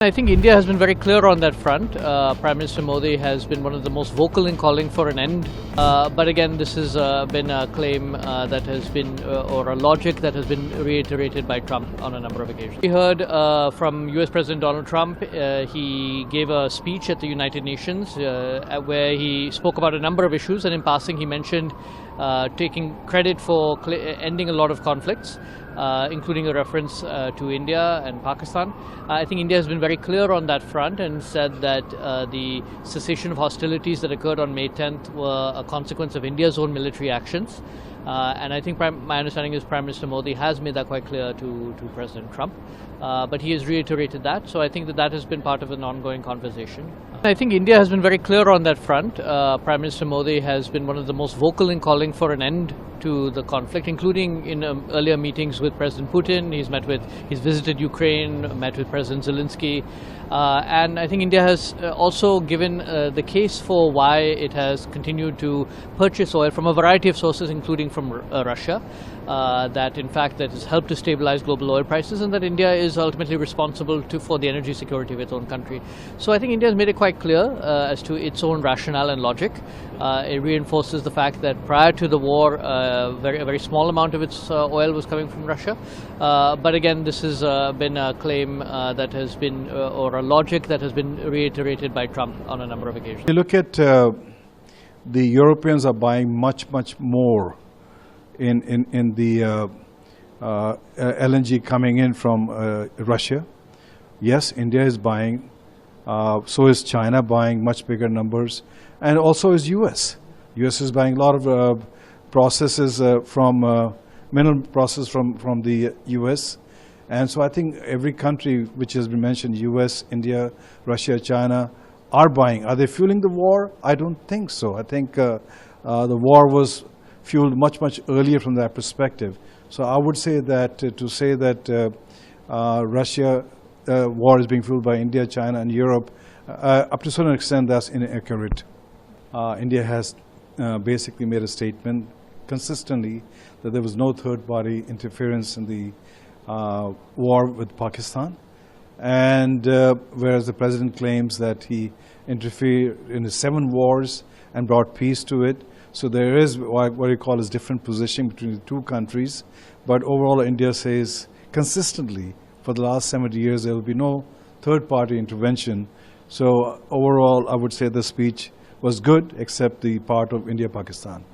I think India has been very clear on that front. Prime Minister Modi has been one of the most vocal in calling for an end. But again, this has been a claim that has been, or a logic that has been reiterated by Trump on a number of occasions. We heard from US President Donald Trump. He gave a speech at the United Nations where he spoke about a number of issues, and in passing he mentioned taking credit for ending a lot of conflicts, including a reference to India and Pakistan. I think India has been very clear on that front and said that the cessation of hostilities that occurred on May 10th were a consequence of India's own military actions. And I think my understanding is Prime Minister Modi has made that quite clear to President Trump. But he has reiterated that, so I think that has been part of an ongoing conversation. I think India has been very clear on that front. Prime Minister Modi has been one of the most vocal in calling for an end to the conflict, including in earlier meetings with President Putin. He's visited Ukraine, met with President Zelensky. And I think India has also given the case for why it has continued to purchase oil from a variety of sources, including from Russia, that in fact that has helped to stabilize global oil prices, and that India is ultimately responsible for the energy security of its own country. So I think India has made it quite clear as to its own rationale and logic. It reinforces the fact that prior to the war, a very small amount of its oil was coming from Russia. But again, this has been a claim that has been, or a logic that has been reiterated by Trump on a number of occasions. You look at the Europeans are buying much more in the LNG coming in from Russia. Yes, India is buying, so is China buying much bigger numbers, and also is US. US is buying a lot of processes mineral process from the US. And so I think every country which has been mentioned, US, India, Russia, China, are buying. Are they fueling the war? I don't think so. I think the war was fueled much earlier from that perspective. So I would say that to say that Russia war is being fueled by India, China, and Europe, up to a certain extent, that's inaccurate. India has basically made a statement consistently that there was no third-party interference in the war with Pakistan, and whereas the president claims that he interfered in the 7 wars and brought peace to it. So there is what you call is different positioning between the two countries. But overall, India says consistently for the last 70 years there will be no third-party intervention. So overall, I would say the speech was good, except the part of India-Pakistan.